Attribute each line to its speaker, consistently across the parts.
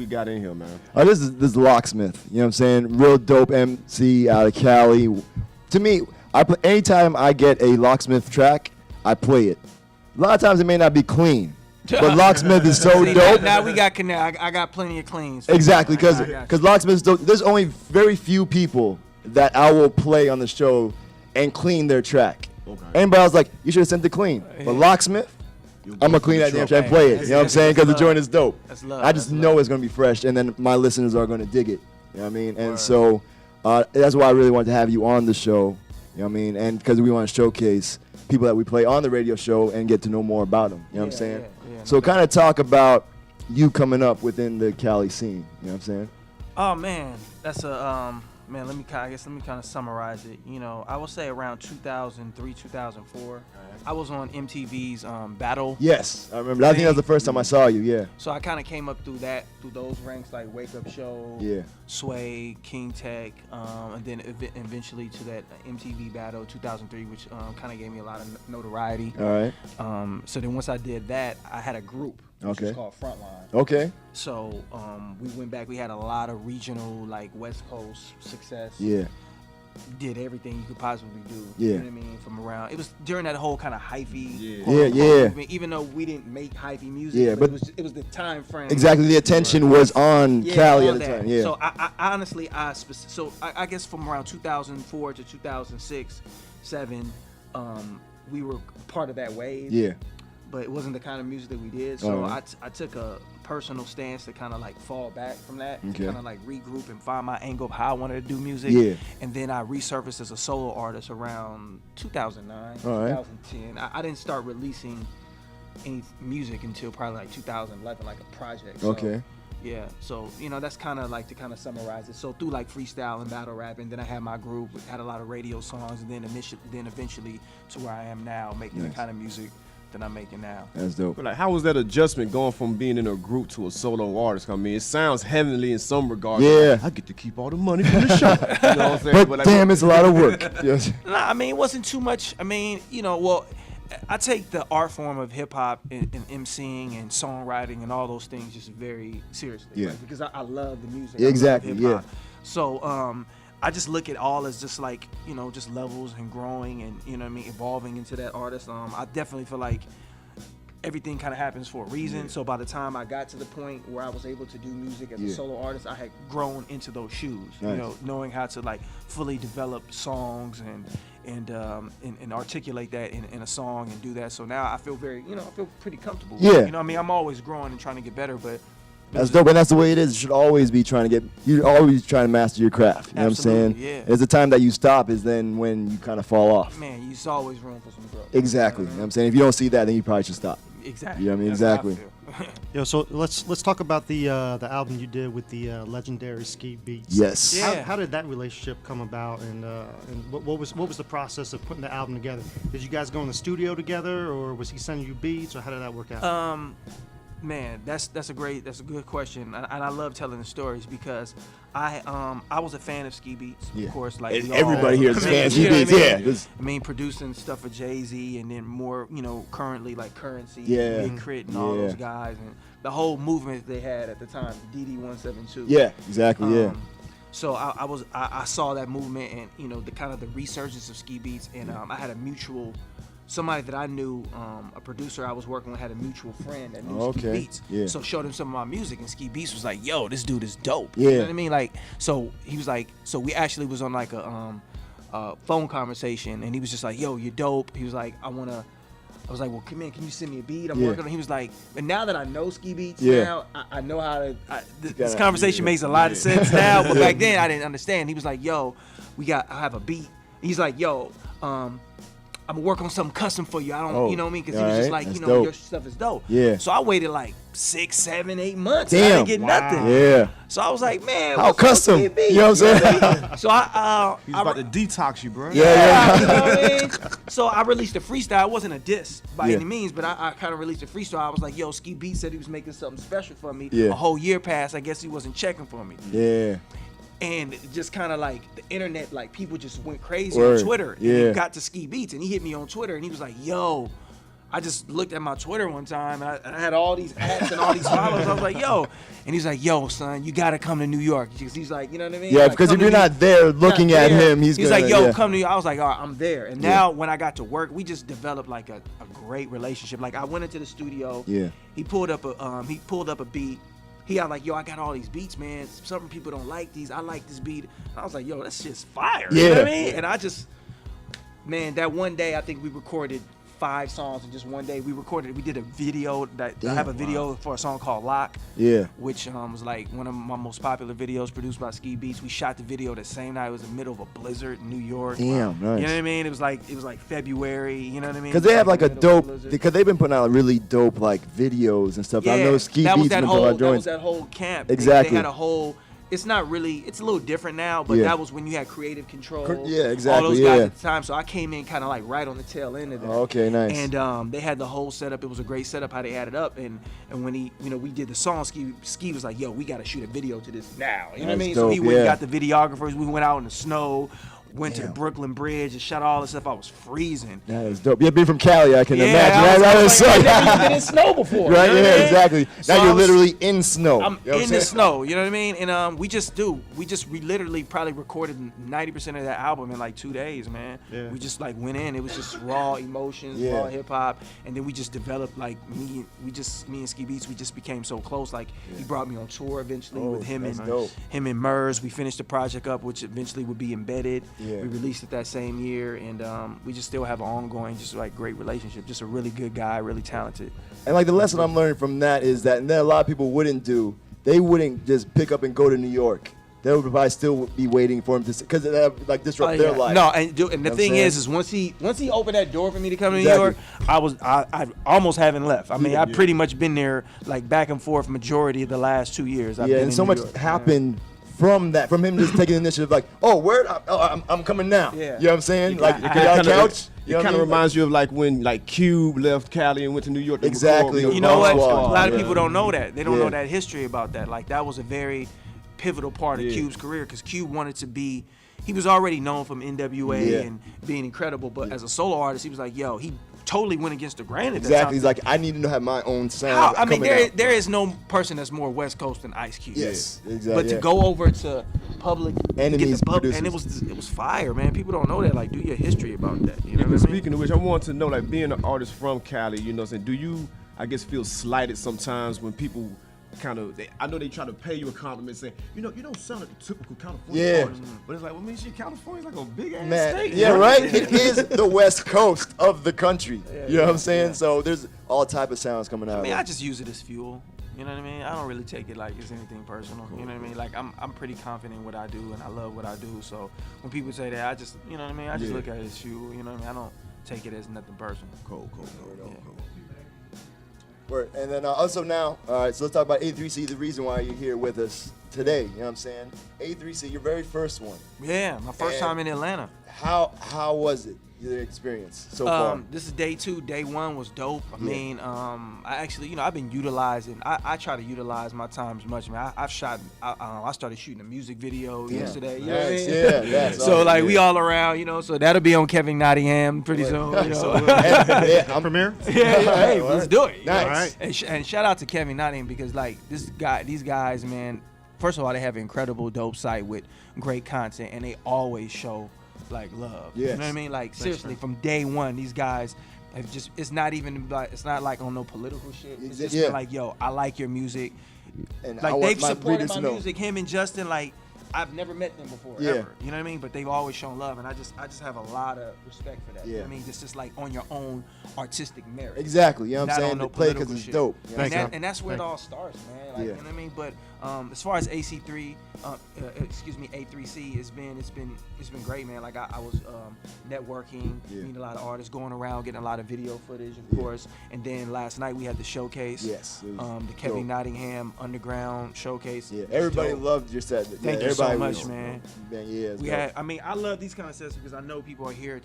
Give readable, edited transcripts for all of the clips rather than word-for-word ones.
Speaker 1: got in here, man?
Speaker 2: This is Locksmith. You know what I'm saying? Real dope MC out of Cali. To me, anytime I get a Locksmith track, I play it. A lot of times it may not be clean, but Locksmith is so dope.
Speaker 3: Now we got connect. I got plenty of cleans.
Speaker 2: Exactly, because Locksmith is dope. There's only very few people that I will play on the show and clean their track. Okay. Anybody else like, you should have sent it clean. But Locksmith, I'm going to clean that damn track and play it. You know what I'm saying? Because the joint is dope. I just know it's going to be fresh, and then my listeners are going to dig it. You know what I mean? And so that's why I really wanted to have you on the show. You know what I mean? And because we want to showcase people that we play on the radio show and get to know more about them. You know what I'm saying? So kind of talk about you coming up within the Cali scene. You know what I'm saying?
Speaker 3: Oh, man. That's a... Man, let me kind of summarize it. You know, I would say around 2003, 2004, I was on MTV's Battle.
Speaker 2: Yes, I remember. I think that was the first time I saw you. Yeah.
Speaker 3: So I kind of came up through those ranks like Wake Up Show, Sway, King Tech, and then eventually to that MTV Battle 2003, which kind of gave me a lot of notoriety.
Speaker 2: All right.
Speaker 3: So then once I did that, I had a group. Which was called Frontline.
Speaker 2: Okay.
Speaker 3: So we went back. We had a lot of regional, like West Coast success.
Speaker 2: Yeah.
Speaker 3: Did everything you could possibly do.
Speaker 2: Yeah.
Speaker 3: You know what I mean? From around. It was during that whole kind of hyphy.
Speaker 2: Movement,
Speaker 3: even though we didn't make hyphy music. But it was the time frame.
Speaker 2: Exactly. The attention was on Cali at the time. Yeah.
Speaker 3: So I honestly, I guess from around 2004 to 2006, 7, we were part of that wave.
Speaker 2: Yeah.
Speaker 3: But it wasn't the kind of music that we did. So I took a personal stance to kind of like fall back from that, to kind of like regroup and find my angle of how I wanted to do music.
Speaker 2: Yeah.
Speaker 3: And then I resurfaced as a solo artist around 2009, 2010. I didn't start releasing any music until probably like 2011, like a project. So, yeah, so you know that's kind of like to kind of summarize it. So through like freestyle and battle rap, and then I had my group, had a lot of radio songs, and then eventually to where I am now, making the kind of music that I'm making now.
Speaker 2: That's dope.
Speaker 1: But like, how was that adjustment going from being in a group to a solo artist? I mean, it sounds heavenly in some regards.
Speaker 2: Yeah.
Speaker 1: Like, I get to keep all the money from the show. You know what I'm saying?
Speaker 2: But like, damn, it's a lot of work. Yes.
Speaker 3: Nah, I mean, it wasn't too much. I mean, you know, well, I take the art form of hip hop and MCing and songwriting and all those things just very seriously.
Speaker 2: Yeah.
Speaker 3: Right? Because I love the music.
Speaker 2: Exactly.
Speaker 3: I love hip-hop. So, I just look at all as just like, you know, just levels and growing and, you know what I mean, evolving into that artist. I definitely feel like everything kind of happens for a reason. Yeah. So by the time I got to the point where I was able to do music as a solo artist, I had grown into those shoes. Nice. You know, knowing how to like fully develop songs and articulate that in a song and do that. So now I feel I feel pretty comfortable.
Speaker 2: Yeah.
Speaker 3: You know what I mean? I'm always growing and trying to get better, but
Speaker 2: that's dope, and that's the way it is. You should always be you're always trying to master your craft. You know what I'm saying?
Speaker 3: Yeah.
Speaker 2: There's the time that you stop is then when you kind of fall off.
Speaker 3: Man, there's always room for some growth.
Speaker 2: Exactly. You know what I'm saying? If you don't see that, then you probably should stop.
Speaker 3: Exactly.
Speaker 2: You know what I mean? Exactly.
Speaker 4: Yo, so let's talk about the album you did with the legendary Ski Beatz.
Speaker 2: Yes.
Speaker 3: Yeah.
Speaker 4: How did that relationship come about, and what was the process of putting the album together? Did you guys go in the studio together, or was he sending you beats, or how did that work out?
Speaker 3: Man, that's a good question, and I love telling the stories because I was a fan of Ski Beatz, of course. Like
Speaker 2: everybody here is a fan of Ski Beatz. Yeah.
Speaker 3: I mean, producing stuff for Jay-Z, and then more, you know, currently like Currency, Big Crit, and all those guys, and the whole movement they had at the time, DD172.
Speaker 2: Yeah, exactly.
Speaker 3: So I saw that movement, and you know the kind of the resurgence of Ski Beatz, and I had a mutual. Somebody that I knew, a producer I was working with, had a mutual friend that knew Ski Beatz. Yeah. So showed him some of my music, and Ski Beatz was like, "Yo, this dude is dope."
Speaker 2: Yeah.
Speaker 3: You know what I mean? Like, so he was like, so we actually was on like a phone conversation, and he was just like, "Yo, you're dope." He was like, I was like, "Well, come in, can you send me a beat? I'm working on." He was like, and now that I know Ski Beatz, now I know how to. This conversation makes a lot of sense now, but back then I didn't understand. He was like, "Yo, I have a beat." He's like, "Yo, I'm gonna work on something custom for you. I don't, you know what I mean?" Because he was just like, you know, dope. Your stuff is dope.
Speaker 2: Yeah.
Speaker 3: So I waited like 6, 7, 8 months.
Speaker 2: Damn.
Speaker 3: I didn't get nothing.
Speaker 2: Yeah.
Speaker 3: So I was like, man,
Speaker 2: how custom? You know what I'm saying?
Speaker 3: So
Speaker 1: he's about to detox you, bro.
Speaker 3: Yeah. You know what I mean? So I released a freestyle. It wasn't a diss by any means, but I kind of released a freestyle. I was like, yo, Ski Beatz said he was making something special for me.
Speaker 2: Yeah.
Speaker 3: A whole year passed. I guess he wasn't checking for me.
Speaker 2: Yeah.
Speaker 3: And just kind of like the internet, like people just went crazy on Twitter. And he got to Ski Beatz, and he hit me on Twitter, and he was like, "Yo, I just looked at my Twitter one time, and I had all these ads and all these followers. I was like, yo. And he's like, yo, son, you got to come to New York. He's like, you know what I mean?
Speaker 2: Yeah,
Speaker 3: like,
Speaker 2: because if you're not there looking at him, he's
Speaker 3: like, yo,
Speaker 2: yeah.
Speaker 3: come to New York. I was like, all right, I'm there. And now when I got to work, we just developed like a great relationship. Like I went into the studio.
Speaker 2: Yeah.
Speaker 3: He pulled up a beat. He had like, yo, I got all these beats, man. Some people don't like these. I like this beat. And I was like, yo, that's just fire.
Speaker 2: Yeah.
Speaker 3: You know what I mean? And I just, man, that one day I think we recorded 5 songs in just one day. We did a video I have a video for a song called Lock.
Speaker 2: Yeah.
Speaker 3: Which was like one of my most popular videos produced by Ski Beatz. We shot the video the same night. It was in the middle of a blizzard in New York.
Speaker 2: Damn, nice.
Speaker 3: You know what I mean? It was like February, you know what I mean?
Speaker 2: Because they have like a dope,
Speaker 3: blizzard.
Speaker 2: because they've been putting out really dope like videos and stuff.
Speaker 3: Yeah,
Speaker 2: I know Ski Beatz been doing a lot of
Speaker 3: that was
Speaker 2: joints.
Speaker 3: that whole camp.
Speaker 2: Exactly.
Speaker 3: They had a whole. It's not really. It's a little different now, but
Speaker 2: Yeah.
Speaker 3: that was when you had creative control.
Speaker 2: Yeah, exactly,
Speaker 3: All those guys
Speaker 2: yeah.
Speaker 3: at the time. So I came in kind of like right on the tail end of that.
Speaker 2: Oh, okay, nice.
Speaker 3: And they had the whole setup. It was a great setup how they had it up. And when we did the song, Ski was like, yo, we got to shoot a video to this now. You know what I
Speaker 2: That's
Speaker 3: mean?
Speaker 2: dope,
Speaker 3: So he went and
Speaker 2: yeah.
Speaker 3: got the videographers. We went out in the snow. Went to the
Speaker 2: Damn.
Speaker 3: Brooklyn Bridge and shot all this stuff. I was freezing.
Speaker 2: That is dope. Yeah, being from Cali, I can imagine.
Speaker 3: I was like,
Speaker 2: Right,
Speaker 3: I've never even been in snow before.
Speaker 2: right,
Speaker 3: you know what I
Speaker 2: yeah,
Speaker 3: mean?
Speaker 2: exactly.
Speaker 3: So
Speaker 2: Now
Speaker 3: I
Speaker 2: you're
Speaker 3: was-
Speaker 2: literally in snow.
Speaker 3: I'm
Speaker 2: You know what
Speaker 3: in the
Speaker 2: saying?
Speaker 3: snow, you know what I mean? And we literally probably recorded 90% of that album in like 2 days, man.
Speaker 4: Yeah.
Speaker 3: We just like went in. It was just raw emotions,
Speaker 2: Yeah.
Speaker 3: raw hip hop, and then we just developed like me and Ski Beatz. We just became so close. Like he brought me on tour eventually
Speaker 2: Oh,
Speaker 3: with him
Speaker 2: that's
Speaker 3: and
Speaker 2: dope.
Speaker 3: Murs. We finished the project up, which eventually would be Embedded.
Speaker 2: Yeah.
Speaker 3: We released it that same year, and we just still have an ongoing, just like great relationship. Just a really good guy, really talented.
Speaker 2: And like the lesson I'm learning from that is that, and that a lot of people wouldn't do, they wouldn't just pick up and go to New York. They would probably still be waiting for him to, because it like disrupt their life.
Speaker 3: No, and the
Speaker 2: what I'm
Speaker 3: thing
Speaker 2: saying?
Speaker 3: is once he opened that door for me to come to
Speaker 2: Exactly.
Speaker 3: New York, I almost haven't left. I mean, I've pretty much been there like back and forth majority of the last 2 years. I've
Speaker 2: Yeah,
Speaker 3: been
Speaker 2: and
Speaker 3: in
Speaker 2: so
Speaker 3: New
Speaker 2: much
Speaker 3: York,
Speaker 2: happened from that, from him just taking the initiative, like, oh, word, I'm coming now.
Speaker 3: Yeah.
Speaker 2: You know what I'm saying? Like,
Speaker 3: I-
Speaker 2: can
Speaker 3: I-
Speaker 2: y'all
Speaker 1: kinda-
Speaker 2: couch?
Speaker 1: It kind of reminds you of like when like Cube left Cali and went to New York. To
Speaker 2: Exactly.
Speaker 1: record,
Speaker 3: You know what?
Speaker 2: Squad,
Speaker 3: A lot of
Speaker 2: yeah.
Speaker 3: people don't know that. They don't
Speaker 2: Yeah.
Speaker 3: know that history about that. Like that was a very pivotal part of
Speaker 1: Yeah.
Speaker 3: Cube's career because Cube wanted to be. He was already known from NWA
Speaker 2: Yeah.
Speaker 3: and being incredible, but as a solo artist, he was like, yo, he totally went against the grain at that
Speaker 2: Exactly.
Speaker 3: time.
Speaker 2: He's like, I need to have my own sound.
Speaker 3: How, I mean,
Speaker 2: coming out.
Speaker 3: there is no person that's more West Coast than Ice Cube.
Speaker 2: Yes, exactly.
Speaker 3: But to
Speaker 2: yeah.
Speaker 3: go over to public,
Speaker 2: Enemies,
Speaker 3: and it was fire, man. People don't know that. Like, do your history about that. You know what I mean?
Speaker 1: Speaking of which, I want to know, like, being an artist from Cali, you know what I'm saying, do you, I guess, feel slighted sometimes when people kind of, I know they try to pay you a compliment saying, you don't sound like the typical California
Speaker 2: Yeah.
Speaker 1: artist. But it's like, well, man, shit, California's like a big ass
Speaker 2: Man,
Speaker 1: state.
Speaker 2: yeah,
Speaker 1: bro.
Speaker 2: right? It is the West Coast of the country. You know what I'm saying?
Speaker 3: yeah.
Speaker 2: So there's all type of sounds coming out.
Speaker 3: I mean,
Speaker 2: of
Speaker 3: I
Speaker 2: it.
Speaker 3: just use it as fuel. You know what I mean? I don't really take it like it's anything personal. You know what I mean? Like I'm pretty confident in what I do and I love what I do. So when people say that, I just, you know what I mean? I just
Speaker 1: Yeah.
Speaker 3: look at it as fuel. You know what I mean? I don't take it as nothing personal.
Speaker 1: Cool.
Speaker 3: Yeah.
Speaker 2: Word. And then also now, all right, so let's talk about A3C, the reason why you're here with us today. You know what I'm saying? A3C, your very first one.
Speaker 3: Yeah, my first
Speaker 2: And-
Speaker 3: time in Atlanta.
Speaker 2: How was it, your experience so far?
Speaker 3: This is day 2. Day 1 was dope. I mean, I actually, I've been utilizing. I try to utilize my time as much. Man, I've shot. I started shooting a music video yesterday. You know what I
Speaker 2: Nice.
Speaker 3: mean?
Speaker 2: Yeah, that's
Speaker 3: So
Speaker 2: awesome.
Speaker 3: like
Speaker 2: Yeah.
Speaker 3: we all around, So that'll be on Kevin Nottingham pretty soon. You know?
Speaker 2: Yeah, I'm
Speaker 4: Premiere?
Speaker 3: yeah, hey, let's do it. you
Speaker 2: Nice.
Speaker 3: know?
Speaker 4: All right.
Speaker 3: And shout out to Kevin Nottingham because like these guys, man. First of all, they have an incredible dope site with great content, and they always show like love. You
Speaker 2: Yes.
Speaker 3: know what I mean? Like seriously, from day one, these guys have just. It's not even like it's not like on no political shit. It's just
Speaker 2: Yeah.
Speaker 3: been like, yo, I like your music.
Speaker 2: and I
Speaker 3: Like
Speaker 2: want
Speaker 3: they've
Speaker 2: my
Speaker 3: supported
Speaker 2: readers
Speaker 3: my
Speaker 2: to know.
Speaker 3: music. Him and Justin, like I've never met them before,
Speaker 2: Yeah.
Speaker 3: ever. You know what I mean? But they've always shown love, and I just have a lot of respect for that. You know
Speaker 2: Yeah.
Speaker 3: what I mean? It's just like on your own artistic merit.
Speaker 2: Exactly, you know what
Speaker 3: Not
Speaker 2: I'm saying?
Speaker 3: on no
Speaker 2: To play because
Speaker 3: political
Speaker 2: it's
Speaker 3: shit.
Speaker 2: dope. You know what I'm
Speaker 4: Thank you.
Speaker 2: saying?
Speaker 3: And that's where it
Speaker 4: Thank
Speaker 3: all starts, man. Like,
Speaker 2: Yeah.
Speaker 3: you know what I mean? But as far as AC3, A3C, it's been great, man. Like I was networking,
Speaker 2: Yeah.
Speaker 3: meeting a lot of artists, going around, getting a lot of video footage, of course. And then last night we had the showcase.
Speaker 2: Yes, it was
Speaker 3: the Kevin
Speaker 2: dope.
Speaker 3: Nottingham Underground showcase.
Speaker 2: Yeah,
Speaker 3: It was
Speaker 2: everybody
Speaker 3: dope.
Speaker 2: loved your set.
Speaker 3: Thank you so
Speaker 2: everybody
Speaker 3: much,
Speaker 2: was-
Speaker 3: man.
Speaker 2: Man, yeah, it's
Speaker 3: We
Speaker 2: dope.
Speaker 3: had, I mean, I love these kind of sets because I know people are here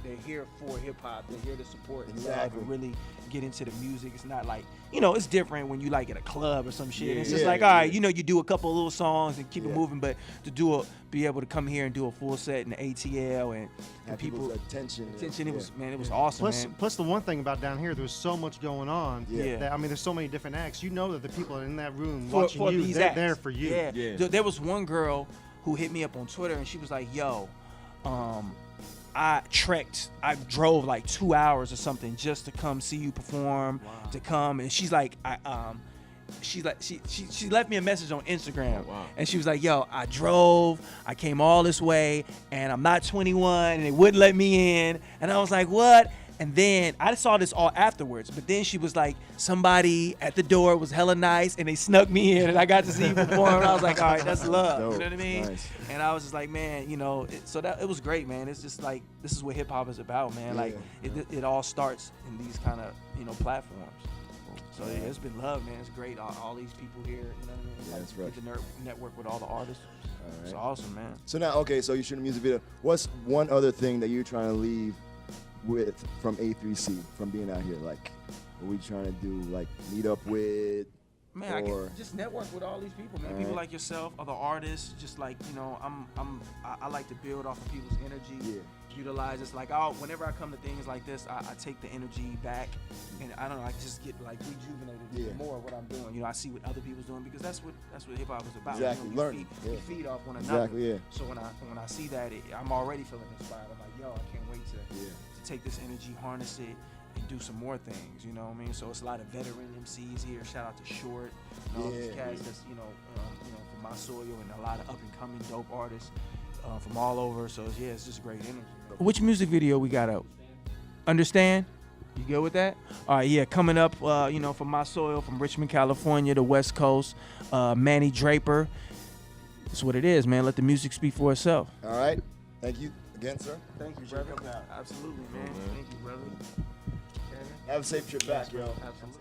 Speaker 3: they're here for hip hop. They're here to support and love
Speaker 2: Exactly.
Speaker 3: and really get into the music. It's not like you know, it's different when you like at a club or some shit.
Speaker 1: Yeah,
Speaker 3: It's just
Speaker 1: yeah,
Speaker 3: like,
Speaker 1: yeah,
Speaker 3: all right,
Speaker 1: yeah.
Speaker 3: you know, you do a couple of little songs and keep it
Speaker 2: Yeah.
Speaker 3: moving, but to be able to come here and do a full set in the ATL and
Speaker 2: Have
Speaker 3: people
Speaker 2: people's attention.
Speaker 3: it was, man, it was awesome, man.
Speaker 4: Plus, the one thing about down here, there's so much going on.
Speaker 2: Yeah.
Speaker 4: That, I mean, there's so many different acts. You know that the people in that room
Speaker 3: For
Speaker 4: watching you,
Speaker 3: these
Speaker 4: they're
Speaker 3: acts.
Speaker 4: there for you.
Speaker 3: Yeah.
Speaker 1: Yeah.
Speaker 3: There was one girl who hit me up on Twitter and she was like, yo, I drove like 2 hours or something just to come see you perform, to come, and she's like, she left me a message on Instagram,
Speaker 1: wow.
Speaker 3: and she was like, yo, I came all this way, and I'm not 21, and they wouldn't let me in, and I was like, what? And then I saw this all afterwards, but then she was like, somebody at the door was hella nice, and they snuck me in, and I got to see you perform, and I was like, all right, that's love,
Speaker 2: Dope.
Speaker 3: you know what I mean?
Speaker 2: Nice.
Speaker 3: And I was just like, man, you know, it was great, man. It's just like, this is what hip hop is about, man. Like, it all starts in these kind of, you know, platforms. So yeah, it's been love, man. It's great. All these people here, you know what I mean?
Speaker 2: Yeah,
Speaker 3: Like,
Speaker 2: that's right.
Speaker 3: get to network with all the artists. It's awesome, man.
Speaker 2: So now, okay, so you shoot a music video. What's one other thing that you're trying to leave with from A3C, from being out here? Like, what we trying to do? Like, meet up with?
Speaker 3: Man, I
Speaker 2: or
Speaker 3: can just network with all these people, man.
Speaker 2: All
Speaker 3: People
Speaker 2: right.
Speaker 3: like yourself, other artists. Just like, you know, I like to build off of people's energy.
Speaker 2: Yeah.
Speaker 3: Utilize it's like, whenever I come to things like this, I take the energy back, and I don't know, I just get like rejuvenated even more of what I'm doing. You know, I see what other people's doing because that's what hip hop is about.
Speaker 2: Exactly.
Speaker 3: You know,
Speaker 2: Learning.
Speaker 3: we
Speaker 2: Yeah.
Speaker 3: feed off one another.
Speaker 2: Exactly, yeah.
Speaker 3: So when I see that, I'm already feeling inspired. I'm like, yo, I can't wait to take this energy, harness it, and do some more things. You know what I mean? So it's a lot of veteran MCs here. Shout out to Short, and all these cats that's from my soil, and a lot of up and coming dope artists from all over. So yeah, it's just great energy. Which music video we got out? Understand? You good with that? All right, yeah, coming up, from my soil, from Richmond, California, the West Coast, Manny Draper. That's what it is, man. Let the music speak for itself.
Speaker 2: All right. Thank you again, sir.
Speaker 3: Thank you, brother. Absolutely, man. Thank you, brother.
Speaker 2: Have a safe trip back, yo.
Speaker 3: Absolutely.